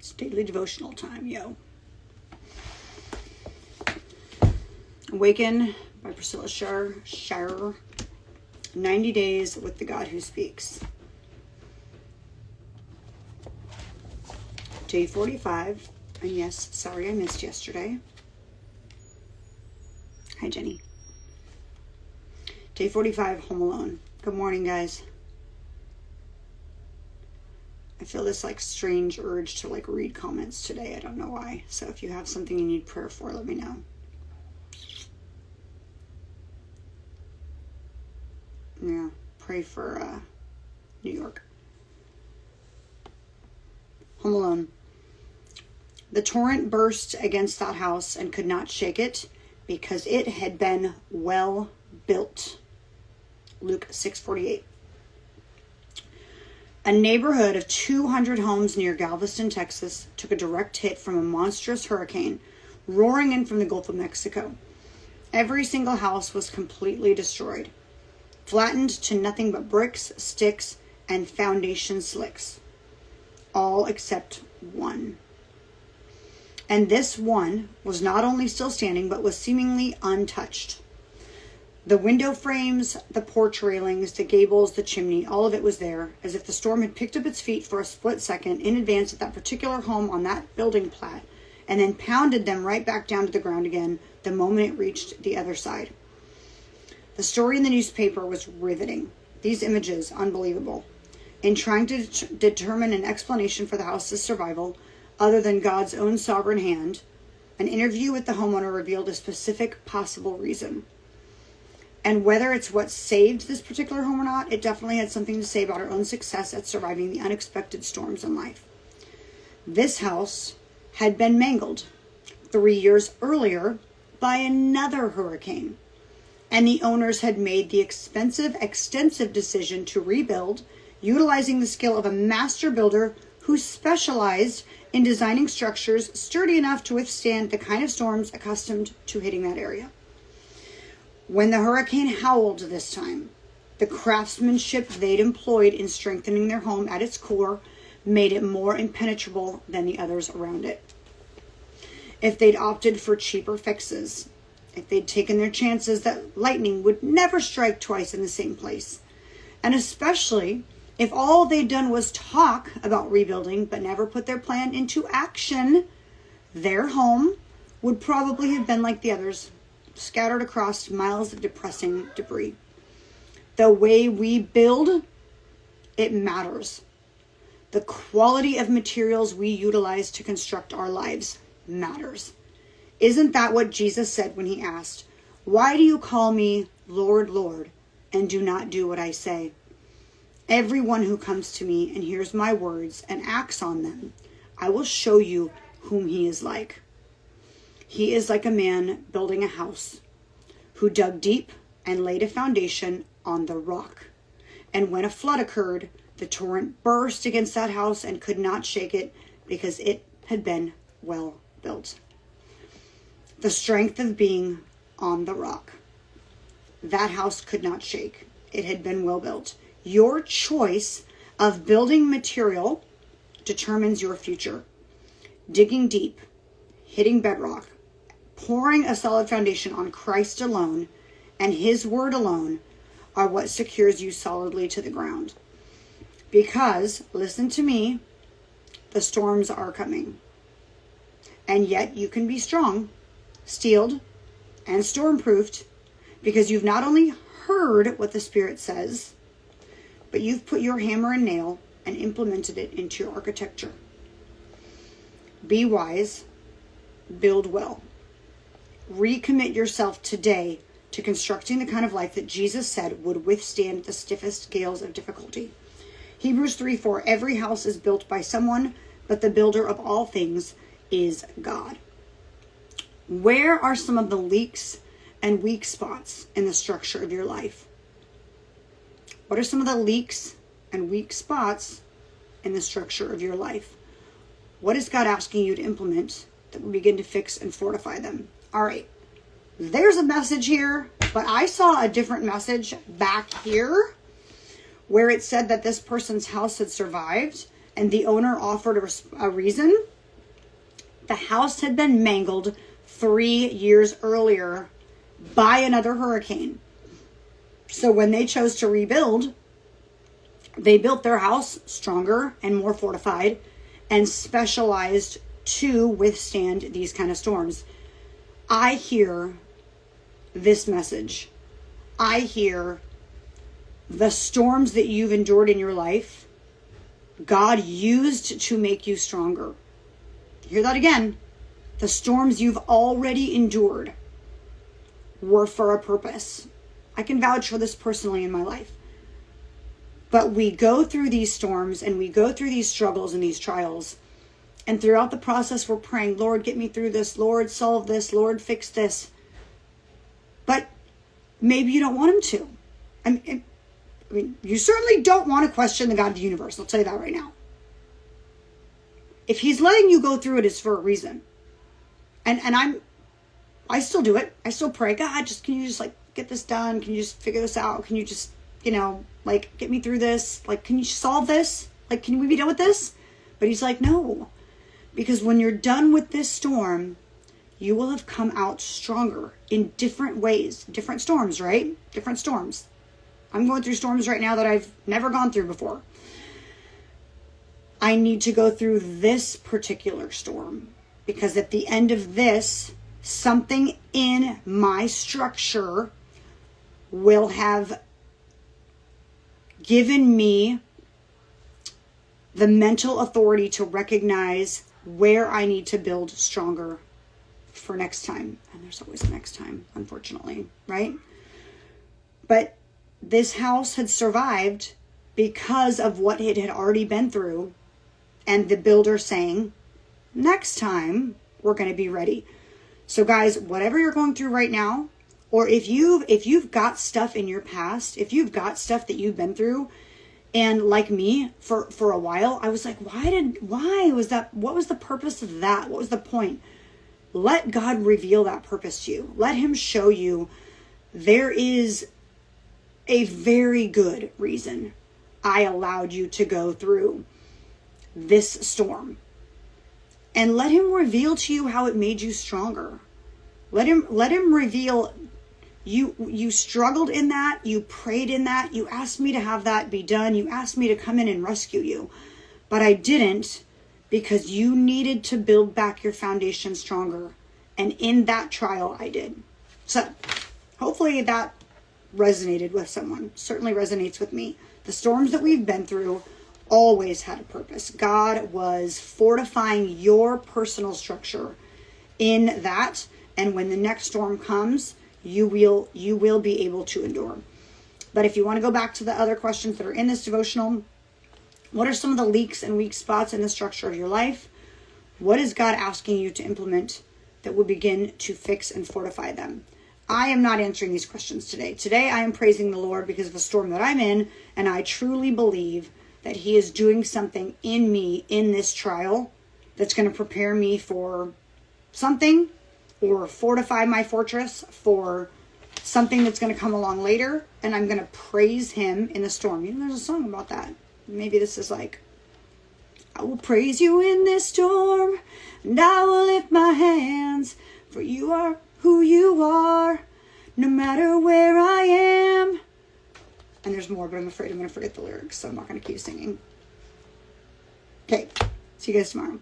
It's daily devotional time, yo. Awaken by Priscilla Shirer. 90 Days with the God Who Speaks. Day 45. And yes, sorry I missed yesterday. Hi, Jenny. Day 45, Home Alone. Good morning, guys. I feel this strange urge to read comments today. I don't know why. So if you have something you need prayer for, let me know. Yeah, pray for New York. Home Alone. The torrent burst against that house and could not shake it because it had been well built. Luke 6:48. A neighborhood of 200 homes near Galveston, Texas, took a direct hit from a monstrous hurricane roaring in from the Gulf of Mexico. Every single house was completely destroyed, flattened to nothing but bricks, sticks, and foundation slicks. All except one. And this one was not only still standing, but was seemingly untouched. The window frames, the porch railings, the gables, the chimney, all of it was there, as if the storm had picked up its feet for a split second in advance of that particular home on that building plat, and then pounded them right back down to the ground again the moment it reached the other side. The story in the newspaper was riveting. These images, unbelievable. In trying to determine an explanation for the house's survival, other than God's own sovereign hand, an interview with the homeowner revealed a specific possible reason. And whether it's what saved this particular home or not, it definitely had something to say about our own success at surviving the unexpected storms in life. This house had been mangled 3 years earlier by another hurricane, and the owners had made the extensive decision to rebuild, utilizing the skill of a master builder who specialized in designing structures sturdy enough to withstand the kind of storms accustomed to hitting that area. When the hurricane howled this time, the craftsmanship they'd employed in strengthening their home at its core made it more impenetrable than the others around it. If they'd opted for cheaper fixes, if they'd taken their chances that lightning would never strike twice in the same place, and especially if all they'd done was talk about rebuilding but never put their plan into action, their home would probably have been like the others, scattered across miles of depressing debris. The way we build, it matters. The quality of materials we utilize to construct our lives matters. Isn't that what Jesus said when he asked, "Why do you call me Lord, Lord, and do not do what I say? Everyone who comes to me and hears my words and acts on them, I will show you whom he is like." He is like a man building a house who dug deep and laid a foundation on the rock. And when a flood occurred, the torrent burst against that house and could not shake it because it had been well built. The strength of being on the rock. That house could not shake. It had been well built. Your choice of building material determines your future. Digging deep, hitting bedrock, pouring a solid foundation on Christ alone and his word alone are what secures you solidly to the ground. Because, listen to me, the storms are coming. And yet you can be strong, steeled, and storm-proofed because you've not only heard what the Spirit says, but you've put your hammer and nail and implemented it into your architecture. Be wise, build well. Recommit yourself today to constructing the kind of life that Jesus said would withstand the stiffest gales of difficulty. Hebrews 3:4, every house is built by someone, but the builder of all things is God. Where are some of the leaks and weak spots in the structure of your life? What are some of the leaks and weak spots in the structure of your life? What is God asking you to implement that will begin to fix and fortify them? All right, there's a message here, but I saw a different message back here where it said that this person's house had survived and the owner offered a reason. The house had been mangled 3 years earlier by another hurricane. So when they chose to rebuild, they built their house stronger and more fortified and specialized to withstand these kind of storms. I hear this message. I hear the storms that you've endured in your life, God used to make you stronger. Hear that again. The storms you've already endured were for a purpose. I can vouch for this personally in my life. But we go through these storms and we go through these struggles and these trials. And throughout the process, we're praying, Lord, get me through this. Lord, solve this. Lord, fix this. But maybe you don't want him to. I mean, you certainly don't want to question the God of the universe. I'll tell you that right now. If he's letting you go through it, it's for a reason. And I still do it. I still pray, God, can you just get this done? Can you just figure this out? Can you just, get me through this? Can you solve this? Can we be done with this? But he's like, no. Because when you're done with this storm, you will have come out stronger in different ways. Different storms, right? Different storms. I'm going through storms right now that I've never gone through before. I need to go through this particular storm because at the end of this, something in my structure will have given me the mental authority to recognize where I need to build stronger for next time. And there's always a next time, unfortunately, right? But this house had survived because of what it had already been through. And the builder saying, next time we're going to be ready. So guys, whatever you're going through right now, or if you've got stuff in your past, if you've got stuff that you've been through, and like me, for a while, I was like, why was that? What was the purpose of that? What was the point? Let God reveal that purpose to you. Let him show you there is a very good reason I allowed you to go through this storm. And let him reveal to you how it made you stronger. Let him reveal you struggled in that, you prayed in that, you asked me to have that be done, you asked me to come in and rescue you. But I didn't because you needed to build back your foundation stronger. And in that trial, I did. So hopefully that resonated with someone. Certainly resonates with me. The storms that we've been through always had a purpose. God was fortifying your personal structure in that. And when the next storm comes, you will be able to endure. But if you want to go back to the other questions that are in this devotional, what are some of the leaks and weak spots in the structure of your life? What is God asking you to implement that will begin to fix and fortify them? I am not answering these questions today. Today I am praising the Lord because of the storm that I'm in, and I truly believe that he is doing something in me in this trial that's going to prepare me for something, or fortify my fortress for something that's going to come along later. And I'm going to praise him in the storm. There's a song about that. Maybe this is I will praise you in this storm, and I will lift my hands, for you are who you are, no matter where I am. And there's more, but I'm afraid I'm going to forget the lyrics, so I'm not going to keep singing. Okay, see you guys tomorrow.